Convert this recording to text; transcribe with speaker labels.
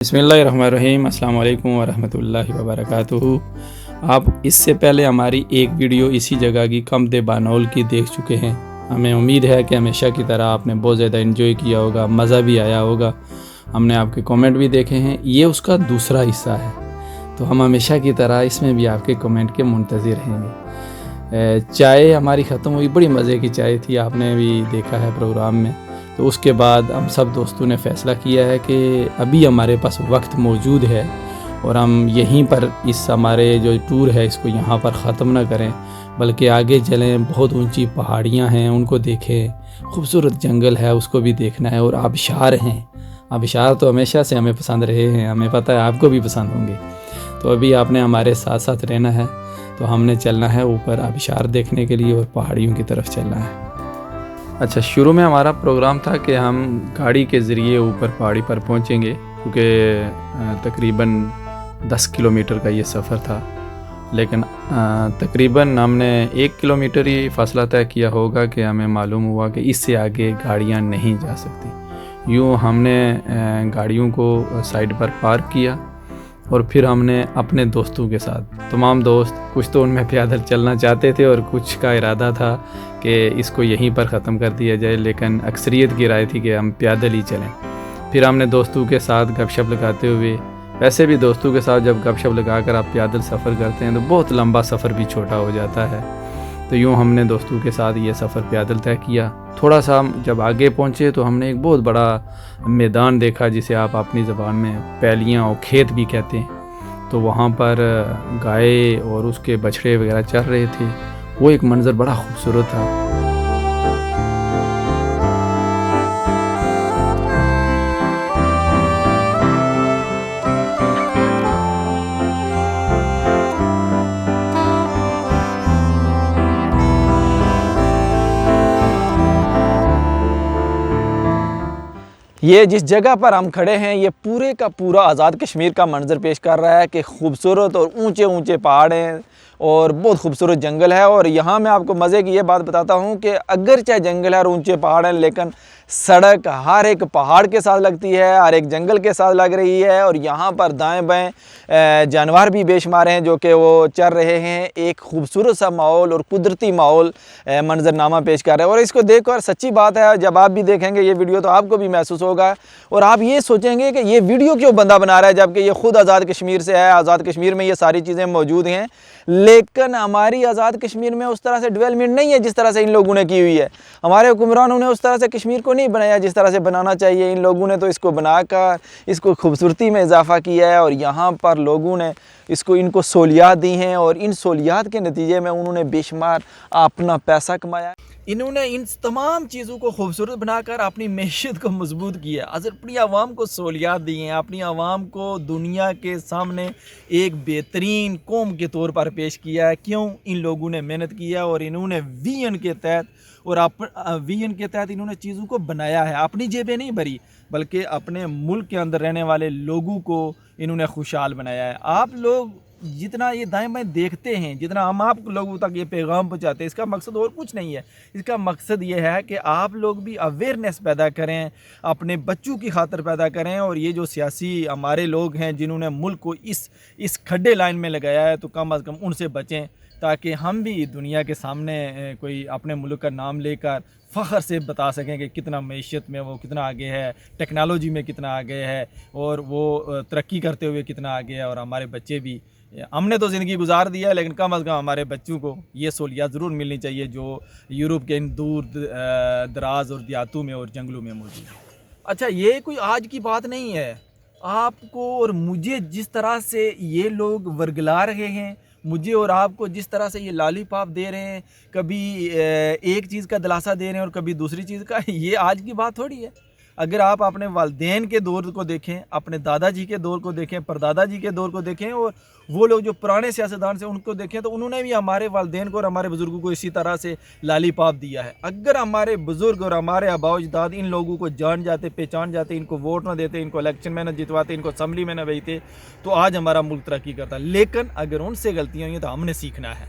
Speaker 1: बिस्मिल्लाहिर्रहमानिर्रहीम। अस्सलाम वालेकुम वरहमतुल्लाहि वबरकातुहू। आप इससे पहले हमारी एक वीडियो इसी जगह की कमद बानौल की देख चुके हैं। हमें उम्मीद है कि हमेशा की तरह आपने बहुत ज़्यादा एंजॉय किया होगा, मज़ा भी आया होगा। हमने आपके कमेंट भी देखे हैं, ये उसका दूसरा हिस्सा है, तो हम हमेशा की तरह इसमें भी आपके कमेंट के मुंतज़िर रहेंगे। चाय हमारी ख़त्म हुई, बड़ी मज़े की चाय थी, आपने भी देखा है प्रोग्राम में। तो उसके बाद हम सब दोस्तों ने फ़ैसला किया है कि अभी हमारे पास वक्त मौजूद है और हम यहीं पर इस हमारे जो टूर है इसको यहाँ पर ख़त्म ना करें, बल्कि आगे चलें। बहुत ऊंची पहाड़ियाँ हैं, उनको देखें, खूबसूरत जंगल है उसको भी देखना है, और आबशार हैं। आबशार तो हमेशा से हमें पसंद रहे हैं, हमें पता है आपको भी पसंद होंगे। तो अभी आपने हमारे साथ साथ रहना है। तो हमने चलना है ऊपर आबशार देखने के लिए और पहाड़ियों की तरफ चलना है। अच्छा, शुरू में हमारा प्रोग्राम था कि हम गाड़ी के ज़रिए ऊपर पहाड़ी पर पहुंचेंगे, क्योंकि तकरीबन 10 किलोमीटर का ये सफ़र था। लेकिन तकरीबन हमने 1 किलोमीटर ही फासला तय किया होगा कि हमें मालूम हुआ कि इससे आगे गाड़ियां नहीं जा सकती। यूँ हमने गाड़ियों को साइड पर पार्क किया और फिर हमने अपने दोस्तों के साथ, तमाम दोस्त, कुछ तो उनमें पैदल चलना चाहते थे और कुछ का इरादा था कि इसको यहीं पर ख़त्म कर दिया जाए, लेकिन अक्सरियत की राय थी कि हम पैदल ही चलें। फिर हमने दोस्तों के साथ गपशप लगाते हुए, वैसे भी दोस्तों के साथ जब गपशप लगाकर आप पैदल सफ़र करते हैं तो बहुत लंबा सफ़र भी छोटा हो जाता है। तो यूँ हमने दोस्तों के साथ ये सफ़र पैदल तय किया। थोड़ा सा हम जब आगे पहुँचे तो हमने एक बहुत बड़ा मैदान देखा, जिसे आप अपनी ज़बान में पैलियाँ और खेत भी कहते हैं। तो वहाँ पर गाय और उसके बछड़े वगैरह चर रहे थे। वो एक मंज़र बड़ा खूबसूरत था।
Speaker 2: ये जिस जगह पर हम खड़े हैं ये पूरे का पूरा आज़ाद कश्मीर का मंजर पेश कर रहा है कि खूबसूरत और ऊंचे ऊंचे पहाड़ हैं और बहुत खूबसूरत जंगल है। और यहाँ मैं आपको मज़े की ये बात बताता हूँ कि अगर चाहे जंगल है और ऊंचे पहाड़ हैं, लेकिन सड़क हर एक पहाड़ के साथ लगती है, हर एक जंगल के साथ लग रही है। और यहाँ पर दाएं बाएं जानवर भी बेशुमार हैं जो कि वो चर रहे हैं। एक खूबसूरत सा माहौल और कुदरती माहौल मंजरनामा पेश कर रहा है। और इसको देखकर सच्ची बात है, जब आप भी देखेंगे ये वीडियो तो आपको भी महसूस होगा और आप ये सोचेंगे कि ये वीडियो क्यों बंदा बना रहा है, जबकि ये खुद आज़ाद कश्मीर से है। आज़ाद कश्मीर में ये सारी चीज़ें मौजूद हैं, लेकिन हमारी आज़ाद कश्मीर में उस तरह से डेवलपमेंट नहीं है जिस तरह से इन लोगों ने की हुई है। हमारे हुक्मरानों ने उस तरह से कश्मीर को नहीं बनाया जिस तरह से बनाना चाहिए। इन लोगों ने तो इसको बनाकर इसको खूबसूरती में इजाफा किया है और यहाँ पर लोगों ने इनको सहूलियात दी हैं और इन सहूलियात के नतीजे में उन्होंने बेशुमार अपना पैसा कमाया। इन्होंने इन तमाम चीज़ों को खूबसूरत बनाकर अपनी मैशत को मजबूत किया, अपनी आवाम को सहूलियात दी हैं, अपनी आवाम को दुनिया के सामने एक बेहतरीन कौम के तौर पर पेश किया है। क्यों? इन लोगों ने मेहनत किया और इन्होंने विजन के तहत विजन के तहत इन्होंने चीज़ों को बनाया है। अपनी जेबें नहीं भरी, बल्कि अपने मुल्क के अंदर रहने वाले लोगों को इन्होंने खुशहाल बनाया है। आप लोग जितना ये दाएं बाएं देखते हैं, जितना हम आप लोगों तक ये पैगाम पहुँचाते हैं, इसका मकसद और कुछ नहीं है। इसका मकसद ये है कि आप लोग भी अवेयरनेस पैदा करें, अपने बच्चों की खातिर पैदा करें। और ये जो सियासी हमारे लोग हैं जिन्होंने मुल्क को इस खड्डे लाइन में लगाया है, तो कम अज़ कम उनसे बचें, ताकि हम भी दुनिया के सामने कोई अपने मुल्क का नाम लेकर फ़ख्र से बता सकें कि कितना मईशत में वो कितना आगे है, टेक्नोलॉजी में कितना आगे है और वो तरक्की करते हुए कितना आगे है। और हमारे बच्चे भी, हमने तो ज़िंदगी गुजार दी है, लेकिन कम अज़ कम हमारे बच्चों को ये सहूलियात ज़रूर मिलनी चाहिए जो यूरोप के इन दूर दराज और देहातों में और जंगलों में मौजूद है। अच्छा, ये कोई आज की बात नहीं है। आपको और मुझे जिस तरह से ये लोग वर्गला रहे हैं, मुझे और आपको जिस तरह से ये लॉलीपॉप दे रहे हैं, कभी एक चीज़ का दिलासा दे रहे हैं और कभी दूसरी चीज़ का, ये आज की बात थोड़ी है। अगर आप अपने वालिदैन के दौर को देखें, अपने दादाजी के दौर को देखें, परदादाजी के दौर को देखें और वो लोग जो पुराने सियासतदान से उनको देखें, तो उन्होंने भी हमारे वालिदैन को और हमारे बुज़ुर्गों को इसी तरह से लॉलीपॉप दिया है। अगर हमारे बुज़ुर्ग और हमारे आबा अजदाद इन लोगों को जान जाते, पहचान जाते, इनको वोट ना देते, इनको इलेक्शन में ना जितवाते, इनको असम्बली में ना भेजते, तो आज हमारा मुल्क तरक्की करता। लेकिन अगर उनसे गलतियाँ हुई तो हमने सीखना है।